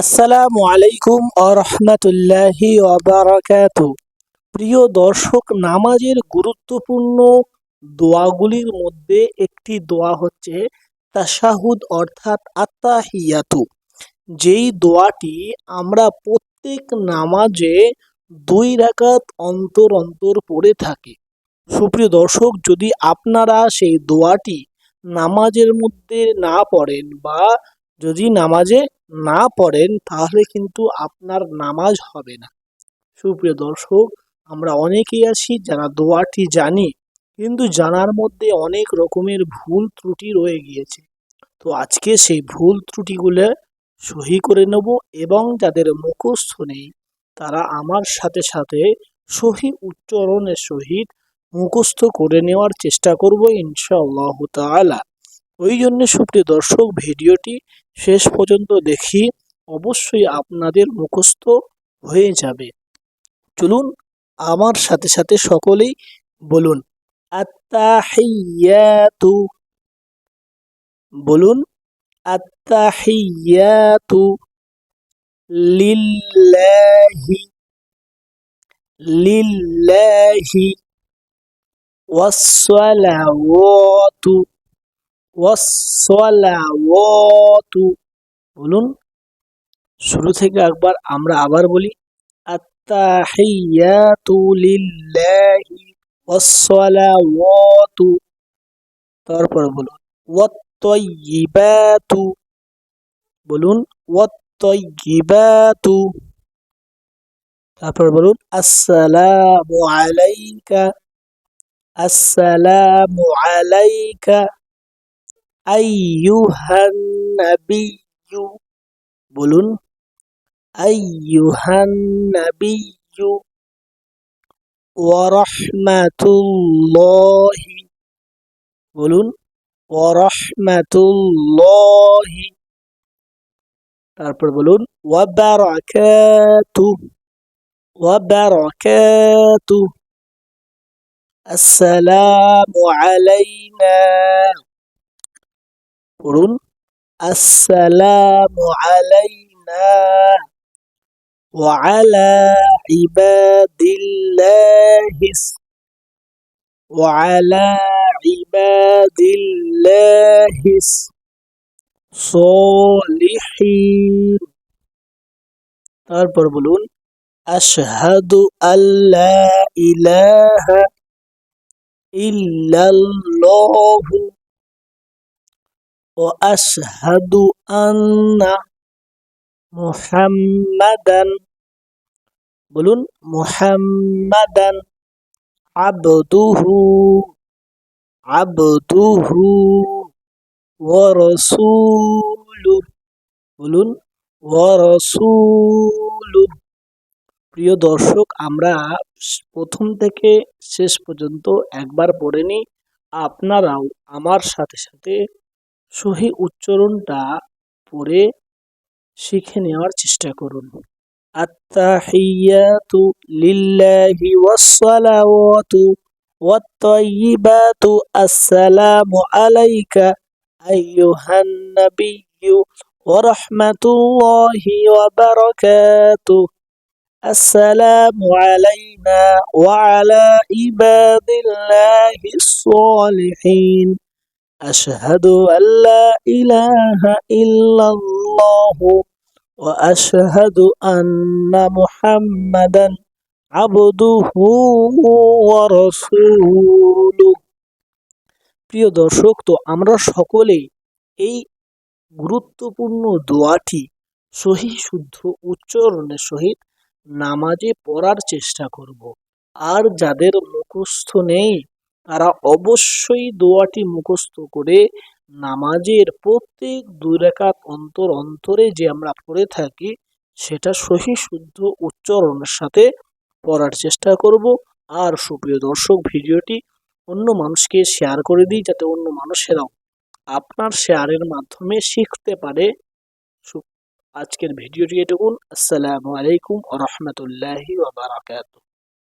আসসালামু আলাইকুম আরহামাতুল্লাহি ওয়াবারাকাতু। প্রিয় দর্শক, নামাজের গুরুত্বপূর্ণ দোয়াগুলির মধ্যে একটি দোয়া হচ্ছে তাশাহুদ অর্থাৎ আত্তাহিয়াতু। যেই দোয়াটি আমরা প্রত্যেক নামাজে 2 রাকাত অন্তর অন্তর পড়ে থাকি। সুপ্রিয় দর্শক, যদি আপনারা সেই দোয়াটি নামাজের মধ্যে না পড়েন বা যদি নামাজে না পড়েন তাহলে কিন্তু আপনার নামাজ হবে না। সুপ্রিয় দর্শক, আমরা অনেকেই আছি যারা দোয়াটি জানি, কিন্তু জানার মধ্যে অনেক রকমের ভুল ত্রুটি রয়ে গিয়েছে। তো আজকে সেই ভুল ত্রুটিগুলো সহি করে নেব এবং যাদের মুখস্থ নেই তারা আমার সাথে সাথে সহি উচ্চারণের সহিত মুখস্থ করে নেওয়ার চেষ্টা করব ইনশাআল্লাহ তাআলা। ওই জন্য সুপ্রিয় দর্শক, ভিডিওটি শেষ পর্যন্ত দেখি, অবশ্যই আপনাদের মুখস্থ হয়ে যাবে। চলুন আমার সাথে সাথে সকলেই বলুন আত্তাহিয়াতু। বলুন আত্তাহিয়াতু লিল্লাহি লিল্লাহি ওয়াসসালাওয়াতু ওয়াসসালাওয়াতু। বলুন শুরু থেকে একবার আমরা আবার বলি আত্তাহিয়াতু লিল্লাহি ওয়াসসালাওয়াতু। তারপর বলুন ওয়াত-তয়্যিবাতু। বলুন ওয়াত-তয়্যিবাতু। তারপর বলুন আসসালামু আলাইকা আসসালামু আলাইকা আইয়ুহান নাবিয়্যু। বলুন আইয়ুহান নাবিয়্যু ওয়া রাহমাতুল্লাহি। বলুন ওয়া রাহমাতুল্লাহি। তারপর বলুন ওয়া বারাকাতুহু ওয়া বারাকাতুহু। আসসালামু আলাইনা। পড়ুন আসসালামু আলাইনা ওয়া আলা ইবাদিল্লাহিস ওয়া আলা ইবাদিল্লাহিস সলিহিন। তারপর বলুন আশহাদু আল্লা ইলাহা ইল্লাল্লাহু ওয়া আশহাদু আন্না মুহাম্মাদান। বলুন মুহাম্মাদান আবদুহু আবদুহু ওয়া রাসূলুহু। বলুন ওয়া রাসূলুহু। প্রিয় দর্শক, আমরা প্রথম থেকে শেষ পর্যন্ত একবার পড়ে নিই। আপনারাও আমার সাথে সাথে সহি উচ্চারণটা পড়ে শিখে নেওয়ার চেষ্টা করুন। আত্তাহিয়াতু লিল্লাহি ওয়াসসালাওয়াতু ওয়াত-তয়্যিবাতু আসসালামু আলাইকা আইয়ুহান নাবিয়্যু ওয়া রাহমাতুল্লাহি ওয়া বারাকাতুহু। আসসালামু আলাইনা ওয়া আলা ইবাদিল্লাহিস সলিহিন। আশহাদু আল্লা ইলাহা ইল্লাল্লাহু ওয়া আশহাদু আন্না মুহাম্মাদান আবদুহু ওয়া রাসূলুহু। প্রিয় দর্শক, তো আমরা সকলেই এই গুরুত্বপূর্ণ দোয়াটি সহি শুদ্ধ উচ্চারণের সহিত নামাজে পড়ার চেষ্টা করব। আর যাদের মুখস্থ নেই তারা অবশ্যই দোয়াটি মুখস্থ করে নামাজের প্রত্যেক 2 রাকাত অন্তর অন্তরে যে আমরা পড়ে থাকি সেটা সহি শুদ্ধ উচ্চারণের সাথে পড়ার চেষ্টা করব। আর সুপ্রিয় দর্শক, ভিডিওটি অন্য মানুষকে শেয়ার করে দিই যাতে অন্য মানুষেরাও আপনার শেয়ারের মাধ্যমে শিখতে পারে। আজকের ভিডিওটি এটুকুন। আসসালামু আলাইকুম ওয়া রাহমাতুল্লাহি ওয়া বারাকাতুহু।